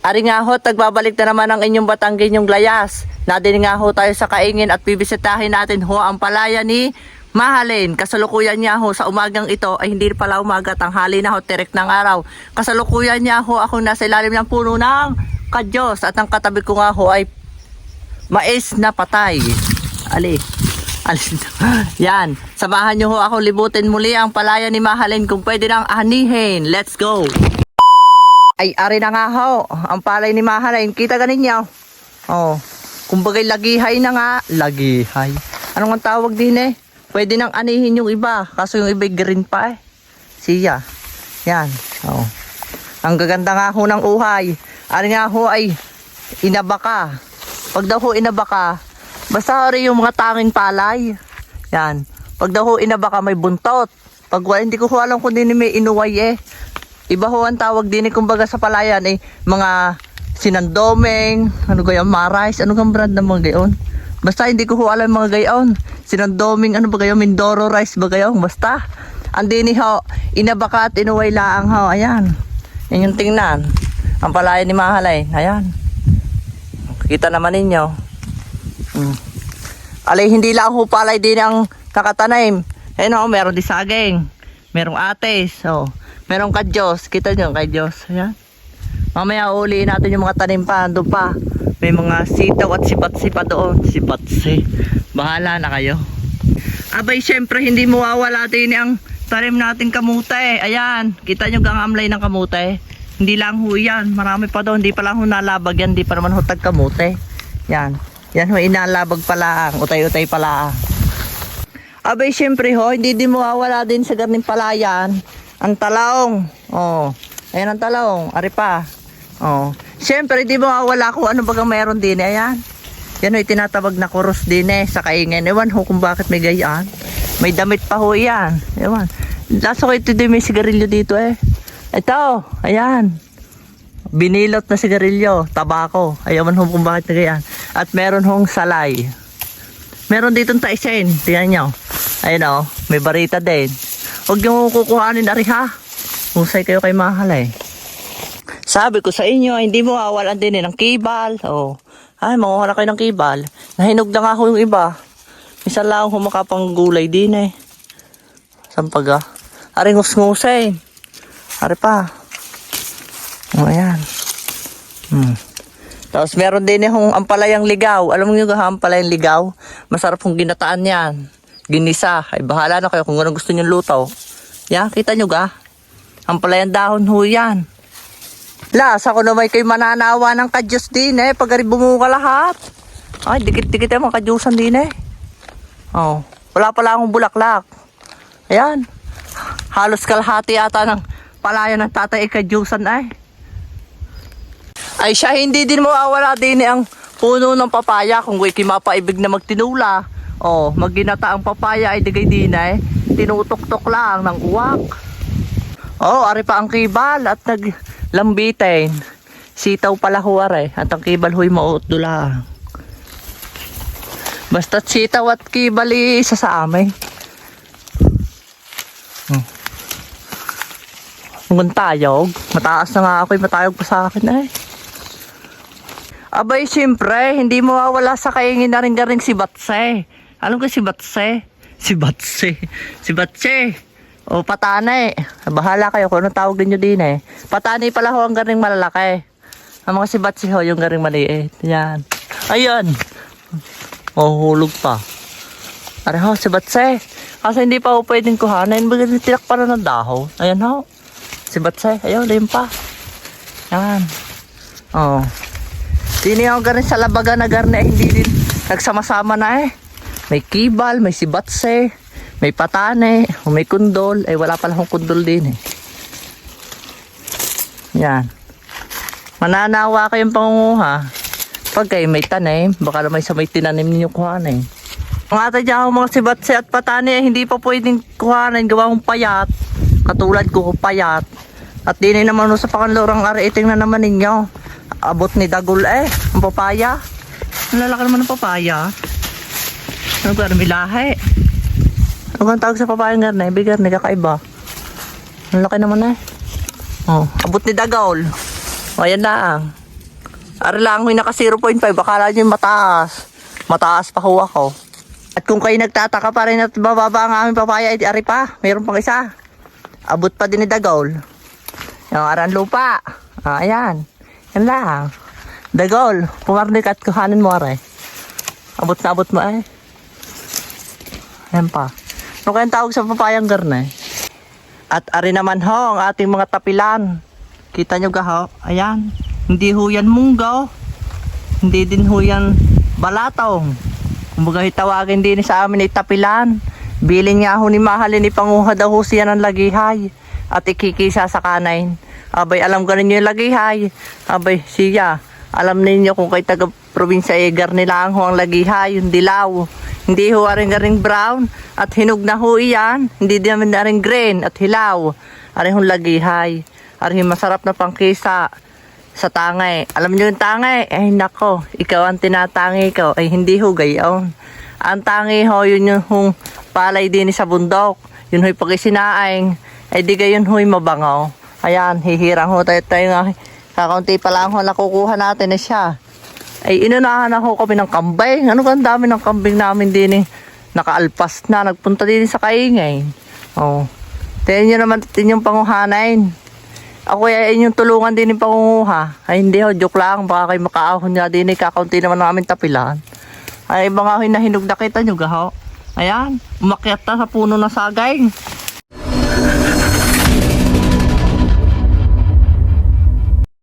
Ari nga ho, tagbabalik na naman ang inyong Batanggenyong Layas. Nadin nga ho tayo sa Kaingin at bibisitahin natin ho ang palaya ni Mahalin. Kasalukuyan niya ho sa umagang ito ay hindi pala umaga, tanghali na ho, tirik ng araw. Kasalukuyan niya ho ako nasa ilalim ng puno ng kadyos at ang katabi ko nga ho ay mais na patay. Ali. Yan, samahan niyo ho ako libutin muli ang palaya ni Mahalin kung pwede nang anihin. Let's go! Ay, ari na nga ho, ang palay ni Mahalin. Kita ganin niyo. Oh, kumbagay lagihay na nga. Lagihay. Anong ang tawag din eh? Pwede nang anihin yung iba. Kaso yung iba green pa eh. Siya. Yan. Oh. Ang gaganda nga ho ng uhay. Ari nga ho ay inabaka. Pag daw ho inabaka, basta rin yung mga tanging palay. Yan. Pag daw ho inabaka may buntot. Pag wala, hindi ko ho alam kung din may inuway eh. Iba ho ang tawag din eh, kumbaga sa palayan eh, mga sinandomeng, ano gayon, marais, ano kang brand ng mga gayon. Basta hindi ko ho alam mga gayon. Sinandomeng, ano ba gayon, Mindoro rice ba gayon, basta. Andini ho, inabaka at inuway laang ho, ayan. Yan yung tingnan. Ang palaya ni Mahalin, ayan. Kita naman ninyo. Alay, hindi lang ho palay din ang kakatanim. Ayan ho, meron di saging. Merong ates, oh. Merong kadyos. Kita nyo, kadyos. Ayan. Mamaya uliin natin yung mga tanim pa. Doon pa. May mga sitaw at sibatsi pa doon. Sibatsi. Bahala na kayo. Abay, syempre, hindi mawawala din ang tanim natin kamute. Ayan. Kita nyo gangamlay ng kamute. Hindi lang ho yan. Marami pa doon. Hindi pa lang ho nalabag yan. Hindi pa naman ho tagkamute. Yan. Yan ho, inalabag pala ang. Utay-utay pala ang. Abay, syempre ho, hindi din mawawala din sa garning palayan. Ang talong. Oh. Ayan ang talong. Ari pa. Oh. Siyempre, di ba wala ko ano bagang meron din. Ayan. Yan o, tinatawag na kuros din eh sa Kaingin. Ewan ho kung bakit may gayaan. May damit pa ho yan. Ewan. Laso ko ito din may sigarilyo dito eh. Ito. Ayan. Binilot na sigarilyo. Tabako. Ayawan ho kung bakit na gayaan. At meron hong salay. Meron dito taisen. Tingnan nyo. Ayan o. May barita din. Huwag nyo kukuhanin na rin ha. Husay kayo kay Mahalin. Sabi ko sa inyo, hindi mo awalan din ng kibal. Oh. Ay, makuha na kayo ng kibal. Nahinog na nga ako yung iba. Minsan lang humakapang gulay din eh. Sampaga. Aring ngusay. Ari pa. O, ayan. Tapos meron din yung ampalayang ligaw. Alam mo yung ampalayang ligaw? Masarap kong ginataan yan. Ginisa. Ay, bahala na kayo kung anong gusto nyo luto. Yan, kita nyo ga? Ang palayang dahon ho yan. Lasa ko naman kayo mananawa ng kadyos din eh. Pag bumuka lahat. Ay, dikit-dikit yung mga kadyusan din eh. Oh, wala pala akong bulaklak. Ayan. Halos kalahati yata ng palaya ng tatay kadyusan ay. Ay siya, hindi din mawawala din eh ang puno ng papaya. Kung wiki mapaibig na magtinula. Oh, magginata ang papaya ay digay din eh. Tinutok-tok lang ng uwak. Oh, ari pa ang kibal at naglambitin. Sitaw pala ho are. At ang kibal ho'y mautdula. Basta't sitaw at kibal isa sa amin. Hanggang tayog. Mataas na nga ako'y matayog pa sa akin eh. Abay, siyempre, hindi mawawala sa Kaingin na rin si Batse. Alam ko si Batse? Si Batse. O patane. Bahala kayo kung anong tawag ninyo din eh. Patane pala ho ang garing malalaki. Ang mga si Batse ho yung garing maliit. Yan. Ayan. O hulog pa. Ari ho si Batse. Kasi hindi pa ho pwedeng kuhanin. Tinak pa na ng dahon. Ayan ho. Si Batse. Ayaw, lim pa. Yan. O. Dini ho garing sa labaga na garne. Hindi din nagsama-sama na eh. May kibal, may si Batse. May patane, o may kundol. Ay wala pala akong kundol din eh. Yan. Mananawa kayong pangunguha. Pag kayo may tanim, baka naman sa may tinanim ninyo kuhanin. Ang ata dyan mga sibatse at patane, hindi pa pwedeng kuhanin. Gawa kong payat. Katulad ko payat. At din naman sa pakanlurang ariiting na naman ninyo. Abot ni Dagul eh. Ang papaya. Ang lalaki naman ng papaya. Ano ba? Milahe. Ang tawag sa papayang garne, bigar ni kakaiba. Ang laki naman eh. Oh, abot ni Dagol. O, ayan lang. Ari lang huy naka 0.5. Akala nyo yung mataas. Mataas pa ho ako. At kung kayo nagtataka pa rin at bababa ang aming papaya, ay ari pa. Mayroon pang isa. Abot pa din ni Dagol. Yung aran lupa. Ayan. Yan lang. Dagol. Pumarnik at kuhanin mo are. Abot na abot mo ay. Ayan pa. Ano kayang tawag sa papayang garne? At ari naman ho, ang ating mga tapilan. Kita nyo ga ho? Ayan. Hindi ho yan munggaw. Hindi din ho yan balatong. Kumbaga tawagin din sa amin ay tapilan. Bilin nga ho ni Mahalin ni Panguha daw ho siya ng lagihay. At ikikisa sa kanain. Abay, alam ka ninyo yung lagihay. Abay, siya. Alam ninyo kung kay taga probinsya Egar nila ang lagihay, yung dilaw. Hindi ho aring brown at hinog na ho iyan. Hindi din aring green at hilaw. Aring hong lagihay. Aring masarap na pangkisa sa tangay. Alam niyo yung tangay? Ay nako, ikaw ang tinatangi ko. Ay hindi ho gayon. Ang tangi ho, yun yung hong palay din sa bundok. Yun ho'y pag isinaing. Ay di gayon ho'y mabangaw. Ayan, hihirang ho tayo nga. Kakaunti pa lang ho nakukuha natin na siya. Ay inunahan na ho kami ng kambing. Ano ka ang dami ng kambing namin din eh. Nakaalpas na, nagpunta din sa kaingay. Oh. Tingnan nyo naman din yung panguhanain. Ako ay inyong tulungan din yung pangunguha. Ay hindi ho, joke lang. Baka kayo makaahon nga din eh. Kakaunti naman namin tapilan. Ay iba nga ho na hinog na kita nyo gaho. Ayan, umakyat na sa puno na sagay.